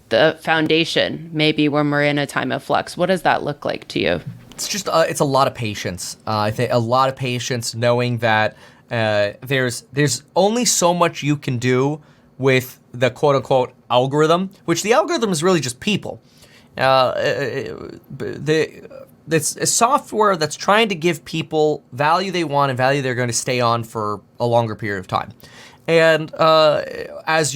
the foundation maybe when we're in a time of flux? What does that look like to you? It's just it's a lot of patience. I think a lot of patience, knowing that there's only so much you can do with the quote unquote algorithm, which the algorithm is really just people. It's a software that's trying to give people value they want and value they're going to stay on for a longer period of time. And as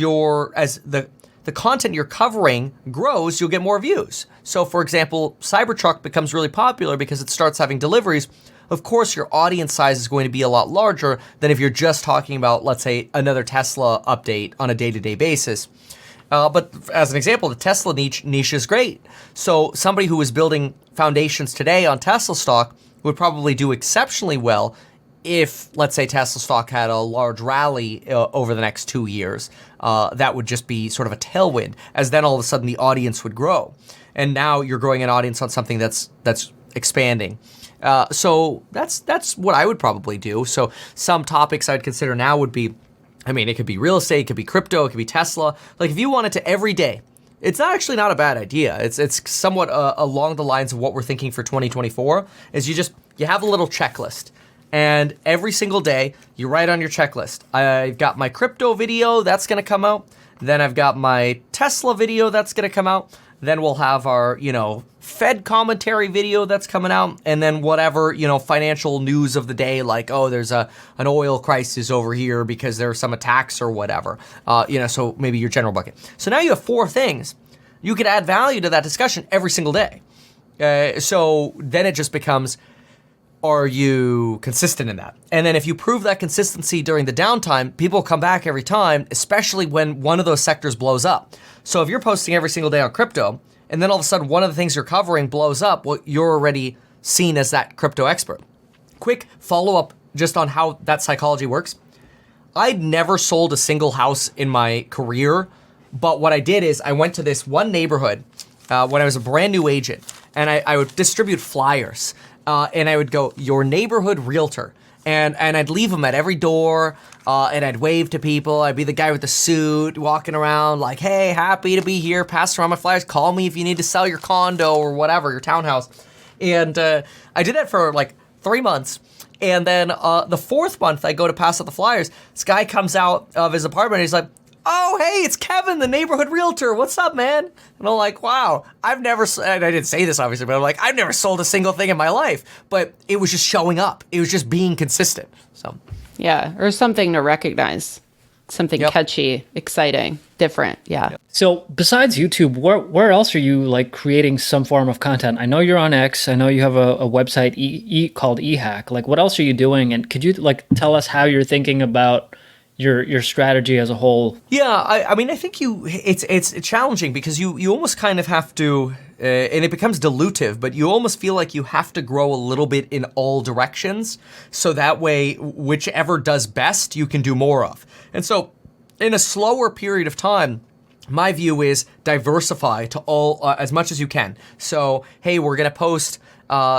the content you're covering grows, you'll get more views. So for example, Cybertruck becomes really popular because it starts having deliveries. Of course, your audience size is going to be a lot larger than if you're just talking about, let's say, another Tesla update on a day-to-day basis. But as an example, the Tesla niche is great. So somebody who is building foundations today on Tesla stock would probably do exceptionally well if, let's say, Tesla stock had a large rally over the next 2 years. That would just be sort of a tailwind, as then all of a sudden the audience would grow. And now you're growing an audience on something that's expanding. So that's what I would probably do. So some topics I'd consider now would be, I mean, it could be real estate, it could be crypto, it could be Tesla. Like if you wanted to every day, it's actually not a bad idea. It's somewhat along the lines of what we're thinking for 2024, is you have a little checklist. And every single day, you write on your checklist, I've got my crypto video, that's gonna come out. Then I've got my Tesla video that's gonna come out. Then we'll have our, Fed commentary video that's coming out. And then whatever, financial news of the day, like, oh, there's an oil crisis over here because there are some attacks or whatever. So maybe your general bucket. So now you have 4 things. You could add value to that discussion every single day. So then it just becomes, are you consistent in that? And then if you prove that consistency during the downtime, people come back every time, especially when one of those sectors blows up. So if you're posting every single day on crypto, and then all of a sudden one of the things you're covering blows up, well, you're already seen as that crypto expert. Quick follow-up just on how that psychology works. I'd never sold a single house in my career, but what I did is I went to this one neighborhood when I was a brand new agent, and I would distribute flyers. And I would go, your neighborhood realtor. And I'd leave them at every door, and I'd wave to people. I'd be the guy with the suit walking around like, hey, happy to be here, pass around my flyers, call me if you need to sell your condo or whatever, your townhouse. And I did that for like 3 months. And then the 4th month I go to pass out the flyers, this guy comes out of his apartment and he's like, oh, hey, it's Kevin, the neighborhood realtor. What's up, man? And I'm like, wow, and I didn't say this obviously, but I'm like, I've never sold a single thing in my life. But it was just showing up. It was just being consistent. So, yeah, or something to recognize, something catchy, exciting, different. Yeah. So besides YouTube, where else are you like creating some form of content? I know you're on X. I know you have a website called eHack. Like, what else are you doing? And could you like tell us how you're thinking about your strategy as a whole? Yeah, I mean, I think it's challenging because you almost kind of have to, and it becomes dilutive, but you almost feel like you have to grow a little bit in all directions, so that way, whichever does best, you can do more of. And so, in a slower period of time, my view is diversify to all as much as you can. So, hey, we're gonna post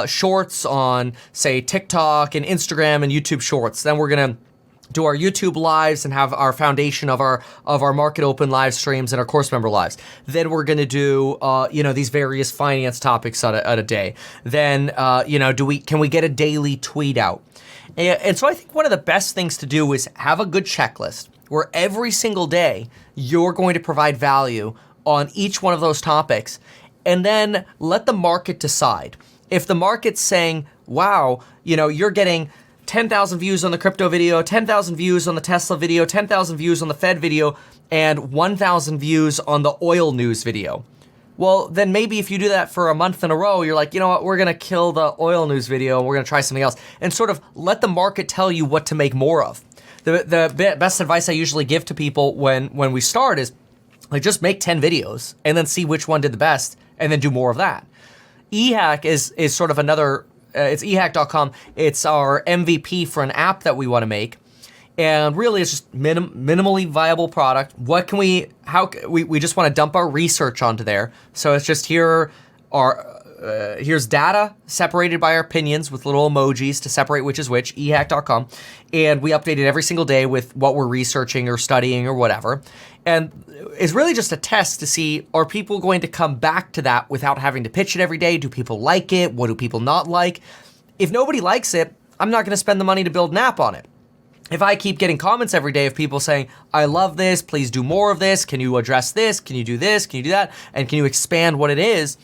shorts on, say, TikTok and Instagram and YouTube Shorts. Then we're gonna do our YouTube lives and have our foundation of our market open live streams and our course member lives. Then we're gonna do these various finance topics at a day. Then can we get a daily tweet out? And so I think one of the best things to do is have a good checklist where every single day you're going to provide value on each one of those topics, and then let the market decide. If the market's saying, wow, you're getting 10,000 views on the crypto video, 10,000 views on the Tesla video, 10,000 views on the Fed video, and 1,000 views on the oil news video. Well, then maybe if you do that for a month in a row, you're like, you know what, we're gonna kill the oil news video and we're gonna try something else. And sort of let the market tell you what to make more of. The best advice I usually give to people when we start is, like, just make 10 videos and then see which one did the best and then do more of that. eHack is sort of another it's ehack.com. It's our MVP for an app that we want to make. And really, it's just minimally viable product. What can we just want to dump our research onto there. So it's just here's data separated by our opinions with little emojis to separate which is which, ehack.com. And we update it every single day with what we're researching or studying or whatever. And it's really just a test to see, are people going to come back to that without having to pitch it every day? Do people like it? What do people not like? If nobody likes it, I'm not going to spend the money to build an app on it. If I keep getting comments every day of people saying, I love this, please do more of this, can you address this, can you do this, can you do that, and can you expand what it is,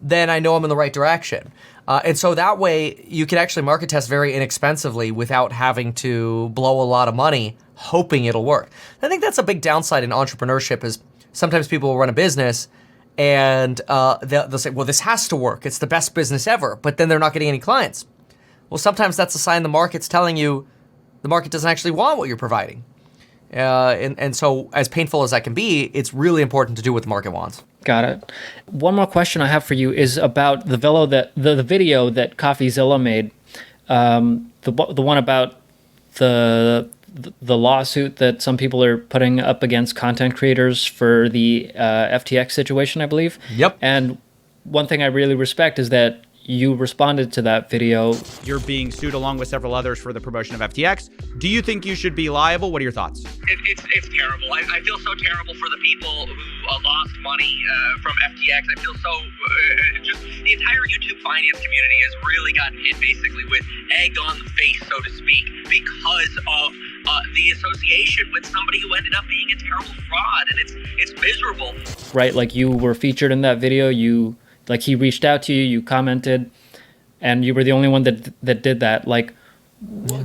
then I know I'm in the right direction. And so that way, you can actually market test very inexpensively without having to blow a lot of money hoping it'll work. I think that's a big downside in entrepreneurship is sometimes people will run a business and they'll say, well, this has to work. It's the best business ever, but then they're not getting any clients. Well, sometimes that's a sign the market's telling you the market doesn't actually want what you're providing. And so as painful as that can be, it's really important to do what the market wants. Got it. One more question I have for you is about the video that CoffeeZilla made, the one about the lawsuit that some people are putting up against content creators for the FTX situation, I believe. Yep. And one thing I really respect is that you responded to that video. You're being sued along with several others for the promotion of FTX. Do you think you should be liable? What are your thoughts? It's terrible. I feel so terrible for the people who lost money from FTX. I feel so just the entire YouTube finance community has really gotten hit basically with egg on the face, so to speak, because of the association with somebody who ended up being a terrible fraud, and it's miserable. Right, like you were featured in that video. Like he reached out to you, you commented, and you were the only one that did that. Like,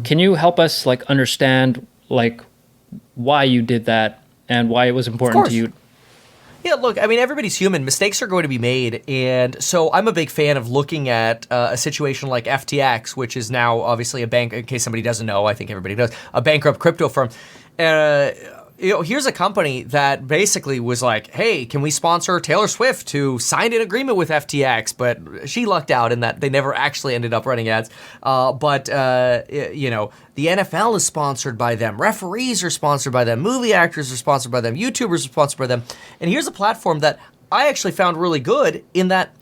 can you help us like understand like why you did that and why it was important to you? Yeah, look, I mean, everybody's human. Mistakes are going to be made. And so I'm a big fan of looking at a situation like FTX, which is now obviously a bank, in case somebody doesn't know, I think everybody knows, a bankrupt crypto firm. Here's a company that basically was like, hey, can we sponsor Taylor Swift, who signed an agreement with FTX, but she lucked out in that they never actually ended up running ads. But the NFL is sponsored by them. Referees are sponsored by them. Movie actors are sponsored by them. YouTubers are sponsored by them. And here's a platform that I actually found really good in that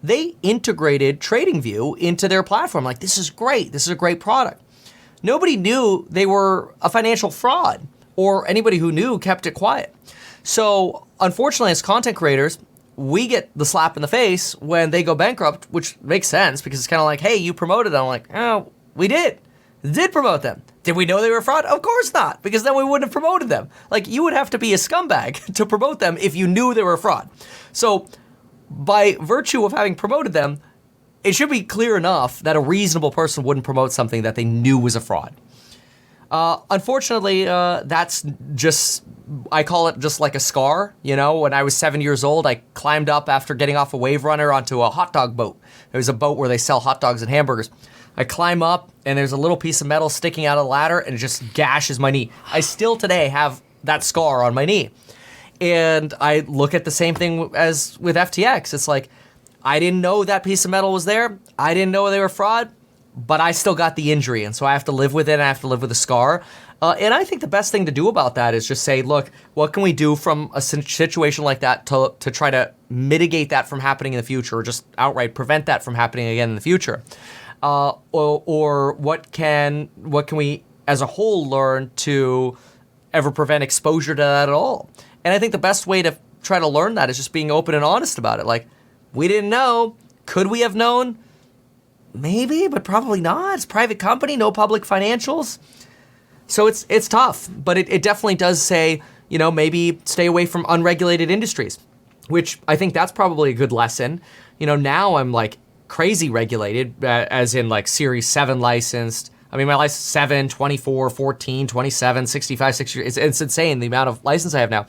they integrated TradingView into their platform. Like, this is great. This is a great product. Nobody knew they were a financial fraud, or anybody who knew kept it quiet. So unfortunately, as content creators, we get the slap in the face when they go bankrupt, which makes sense because it's kind of like, hey, you promoted them. I'm like, oh, we did promote them. Did we know they were a fraud? Of course not, because then we wouldn't have promoted them. Like, you would have to be a scumbag to promote them if you knew they were a fraud. So by virtue of having promoted them, it should be clear enough that a reasonable person wouldn't promote something that they knew was a fraud. Unfortunately, that's just, I call it just like a scar. You know, when I was 7 years old, I climbed up after getting off a wave runner onto a hot dog boat. There's a boat where they sell hot dogs and hamburgers. I climb up and there's a little piece of metal sticking out of the ladder and it just gashes my knee. I still today have that scar on my knee. And I look at the same thing as with FTX. It's like, I didn't know that piece of metal was there. I didn't know they were fraud. But I still got the injury, and so I have to live with it, and I have to live with the scar. And I think the best thing to do about that is just say, look, what can we do from a situation like that to try to mitigate that from happening in the future, or just outright prevent that from happening again in the future? Or what can we as a whole learn to ever prevent exposure to that at all? And I think the best way to try to learn that is just being open and honest about it. Like, we didn't know. Could we have known? Maybe, but probably not. It's a private company, no public financials. So it's tough, but it definitely does say, you know, maybe stay away from unregulated industries, which I think that's probably a good lesson. You know, now I'm like crazy regulated, as in like Series 7 licensed. I mean, my license 7, 24, 14, 27, 65, 60, it's insane the amount of license I have now.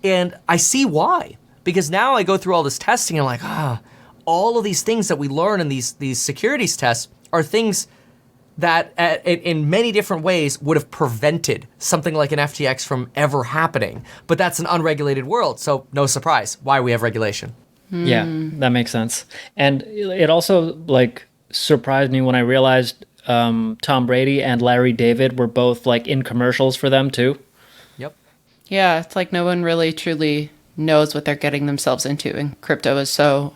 And I see why, because now I go through all this testing and I'm like, all of these things that we learn in these securities tests are things that in many different ways would have prevented something like an FTX from ever happening. But that's an unregulated world, so no surprise why we have regulation. Yeah, that makes sense. And it also like surprised me when I realized Tom Brady and Larry David were both like in commercials for them too. Yep. Yeah, it's like no one really truly knows what they're getting themselves into, and crypto is so,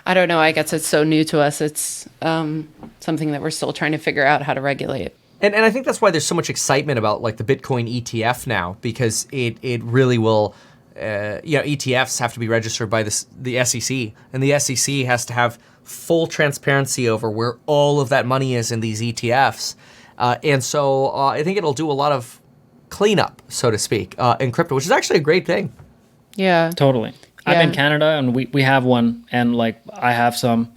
I don't know, I guess it's so new to us. It's something that we're still trying to figure out how to regulate. And I think that's why there's so much excitement about like the Bitcoin ETF now, because it really will, ETFs have to be registered by the SEC, and the SEC has to have full transparency over where all of that money is in these ETFs. And so I think it'll do a lot of cleanup, so to speak, in crypto, which is actually a great thing. Yeah. Totally. I'm Yeah. in Canada and we have one, and like I have some,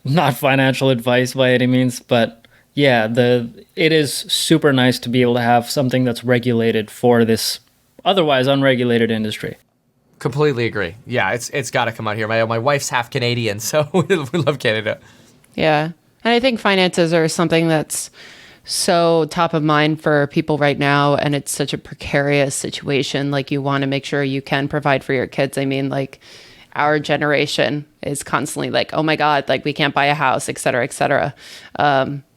not financial advice by any means, but yeah, it is super nice to be able to have something that's regulated for this otherwise unregulated industry. Completely agree. Yeah, it's got to come out here. My wife's half Canadian, so we love Canada. Yeah. And I think finances are something that's so top of mind for people right now. And it's such a precarious situation. Like, you want to make sure you can provide for your kids. I mean, like, our generation is constantly like, oh my God, like we can't buy a house, et cetera, et cetera.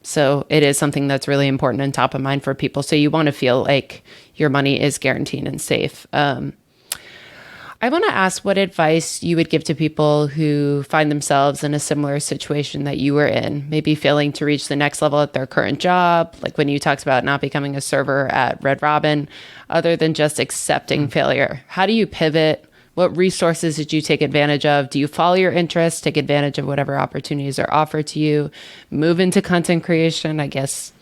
So it is something that's really important and top of mind for people. So you want to feel like your money is guaranteed and safe. I want to ask what advice you would give to people who find themselves in a similar situation that you were in, maybe failing to reach the next level at their current job, like when you talked about not becoming a server at Red Robin, other than just accepting failure. How do you pivot? What resources did you take advantage of? Do you follow your interests, take advantage of whatever opportunities are offered to you, move into content creation, I guess?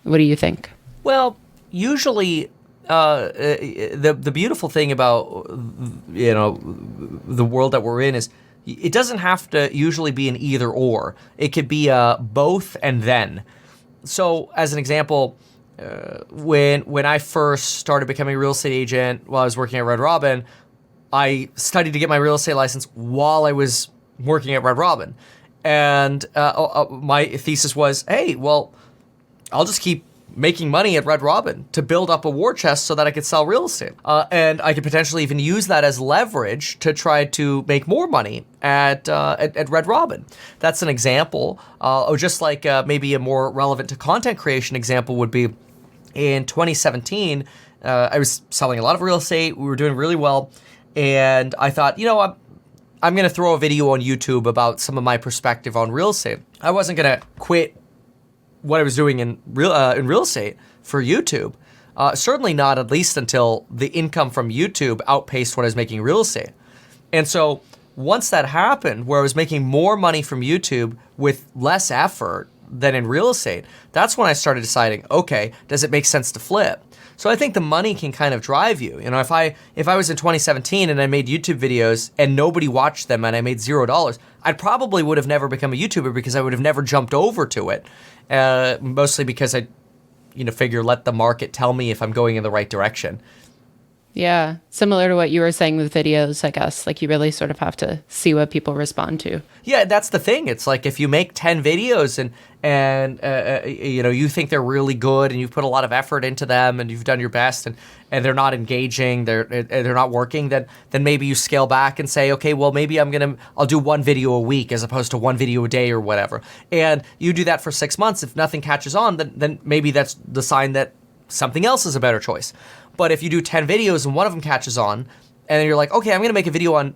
What do you think? Well, usually the beautiful thing about the world that we're in is it doesn't have to usually be an either or. It could be both and then. So as an example, when I first started becoming a real estate agent while I was working at Red Robin, I studied to get my real estate license while I was working at Red Robin. And my thesis was, hey, well, I'll just keep making money at Red Robin to build up a war chest so that I could sell real estate. And I could potentially even use that as leverage to try to make more money at Red Robin. That's an example. Or just like maybe a more relevant to content creation example would be in 2017, I was selling a lot of real estate. We were doing really well. And I thought, I'm going to throw a video on YouTube about some of my perspective on real estate. I wasn't going to quit what I was doing in real estate for YouTube. Certainly not, at least until the income from YouTube outpaced what I was making in real estate. And so once that happened, where I was making more money from YouTube with less effort than in real estate, that's when I started deciding, okay, does it make sense to flip? So I think the money can kind of drive you. If I was in 2017 and I made YouTube videos and nobody watched them and I made $0, I probably would have never become a YouTuber because I would have never jumped over to it. Mostly because I, figure let the market tell me if I'm going in the right direction. Yeah, similar to what you were saying with videos, I guess. Like, you really sort of have to see what people respond to. Yeah, that's the thing. It's like if you make 10 videos and you think they're really good and you've put a lot of effort into them and you've done your best and they're not engaging, they're not working, then maybe you scale back and say, okay, well, maybe I'll do one video a week as opposed to one video a day or whatever. And you do that for 6 months. If nothing catches on, then maybe that's the sign that something else is a better choice. But if you do 10 videos and one of them catches on, and then you're like, okay, I'm going to make a video on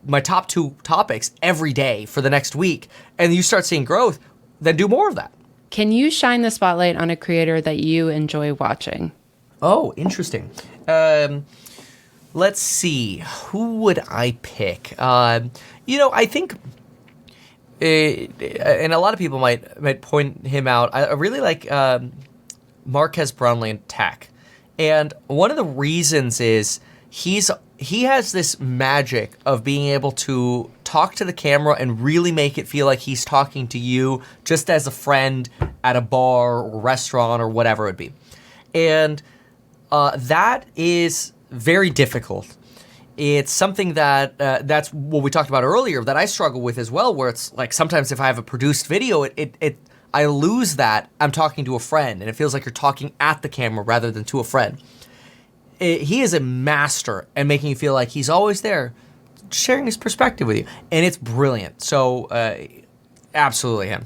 my top 2 topics every day for the next week, and you start seeing growth, then do more of that. Can you shine the spotlight on a creator that you enjoy watching? Oh, interesting. Let's see. Who would I pick? I think, and a lot of people might point him out. I really like Marquez Brownlee in tech. And one of the reasons is he has this magic of being able to talk to the camera and really make it feel like he's talking to you just as a friend at a bar or restaurant or whatever it would be. And that is very difficult. It's something that's what we talked about earlier that I struggle with as well, where it's like sometimes if I have a produced video, I lose that I'm talking to a friend, and it feels like you're talking at the camera rather than to a friend. He is a master at making you feel like he's always there, sharing his perspective with you, and it's brilliant. So absolutely him.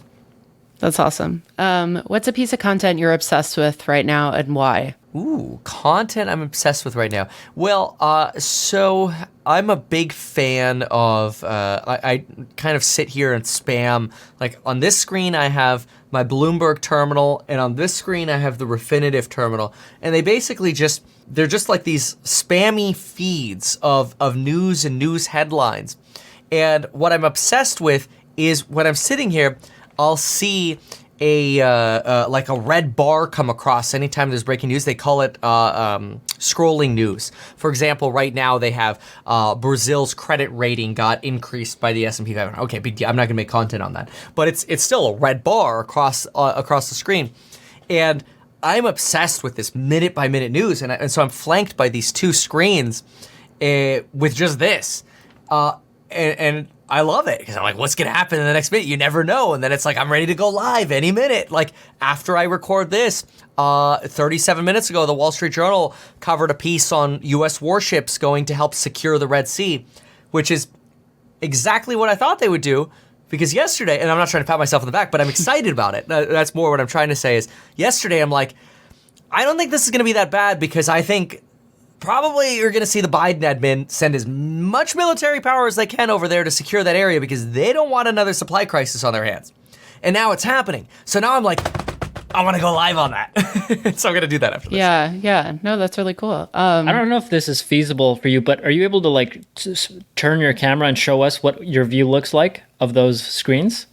That's awesome. What's a piece of content you're obsessed with right now and why? Ooh, content I'm obsessed with right now. Well, so I'm a big fan of, I kind of sit here and spam, like on this screen I have my Bloomberg terminal, and on this screen I have the Refinitiv terminal, and they basically they're just like these spammy feeds of news and news headlines. And what I'm obsessed with is when I'm sitting here, I'll see like a red bar come across anytime there's breaking news. They call it scrolling news. For example, right now they have Brazil's credit rating got increased by the S&P 500. Okay, big deal. I'm not gonna make content on that, but it's still a red bar across the screen, and I'm obsessed with this minute by minute news, and so I'm flanked by these two screens with just this, and I love it because I'm like, what's gonna happen in the next minute? You never know. And then it's like, I'm ready to go live any minute. Like after I record this, 37 minutes ago, the Wall Street Journal covered a piece on US warships going to help secure the Red Sea, which is exactly what I thought they would do. Because yesterday, and I'm not trying to pat myself on the back, but I'm excited about it. That's more what I'm trying to say is yesterday, I'm like, I don't think this is gonna be that bad because I think probably you're going to see the Biden admin send as much military power as they can over there to secure that area because they don't want another supply crisis on their hands. And now it's happening. So now I'm like, I want to go live on that. So I'm going to do that after this. Yeah. No, that's really cool. I don't know if this is feasible for you, but are you able to like turn your camera and show us what your view looks like of those screens?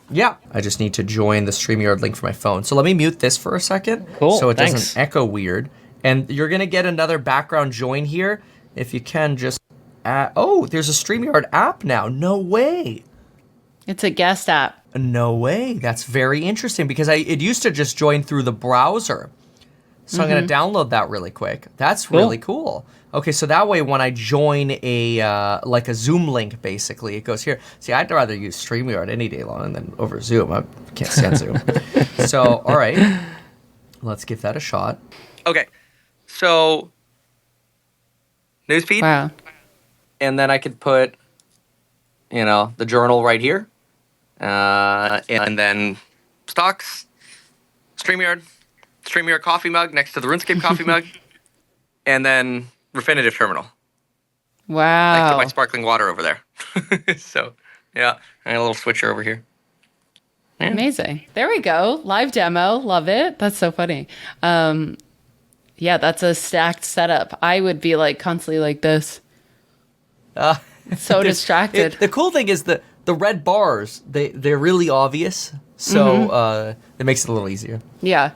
Yeah. I just need to join the StreamYard link for my phone. So let me mute this for a second. Cool, so it thanks. doesn't echo weird. And you're going to get another background join here. If you can just oh, there's a StreamYard app now. No way. It's a guest app. No way. That's very interesting because it used to just join through the browser. So I'm going to download that really quick. That's really cool. Okay, so that way when I join like a Zoom link, basically, it goes here. See, I'd rather use StreamYard any day long than over Zoom. I can't stand Zoom. So, all right. Let's give that a shot. Okay. So, newsfeed. Wow. And then I could put, the journal right here. And then stocks, StreamYard coffee mug next to the Runescape coffee mug. And then Refinitiv terminal. Wow. Next to my sparkling water over there. So, yeah. And a little switcher over here. Yeah. Amazing. There we go. Live demo. Love it. That's so funny. Yeah, that's a stacked setup. I would be like constantly like this. So distracted. The cool thing is the red bars, they're really obvious. So it makes it a little easier. Yeah.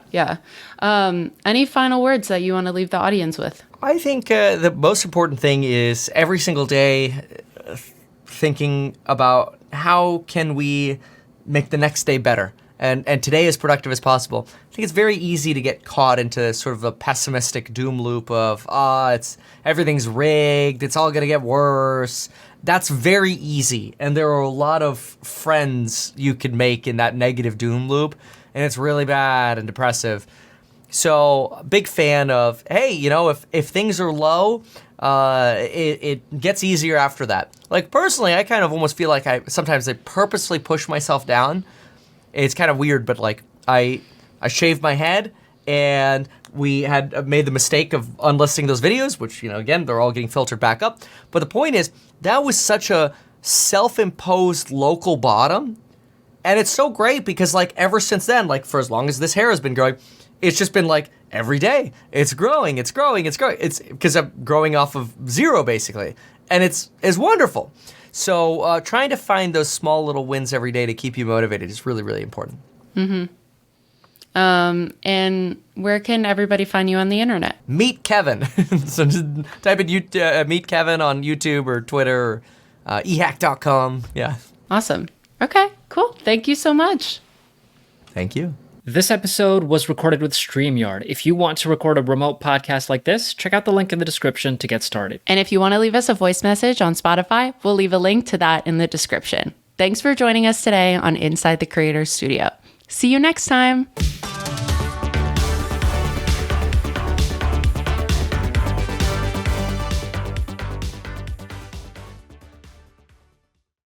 Any final words that you want to leave the audience with? I think the most important thing is every single day thinking about how can we make the next day better. And today as productive as possible. I think it's very easy to get caught into sort of a pessimistic doom loop of, everything's rigged, it's all gonna get worse. That's very easy, and there are a lot of friends you could make in that negative doom loop, and it's really bad and depressive. So, big fan of, hey, if things are low, it gets easier after that. Like, personally, I kind of almost feel like sometimes I purposely push myself down. It's kind of weird, but like I shaved my head and we had made the mistake of unlisting those videos, which, again, they're all getting filtered back up. But the point is, that was such a self-imposed local bottom. And it's so great because like ever since then, like for as long as this hair has been growing, it's just been like every day it's growing. It's because I'm growing off of zero basically. And it's wonderful. So trying to find those small little wins every day to keep you motivated is really, really important. Mm-hmm. And where can everybody find you on the internet? Meet Kevin. So just type in Meet Kevin on YouTube or Twitter or ehack.com. Yeah. Awesome. Okay, cool. Thank you so much. Thank you. This episode was recorded with StreamYard. If you want to record a remote podcast like this, check out the link in the description to get started. And if you want to leave us a voice message on Spotify, we'll leave a link to that in the description. Thanks for joining us today on Inside the Creator Studio. See you next time.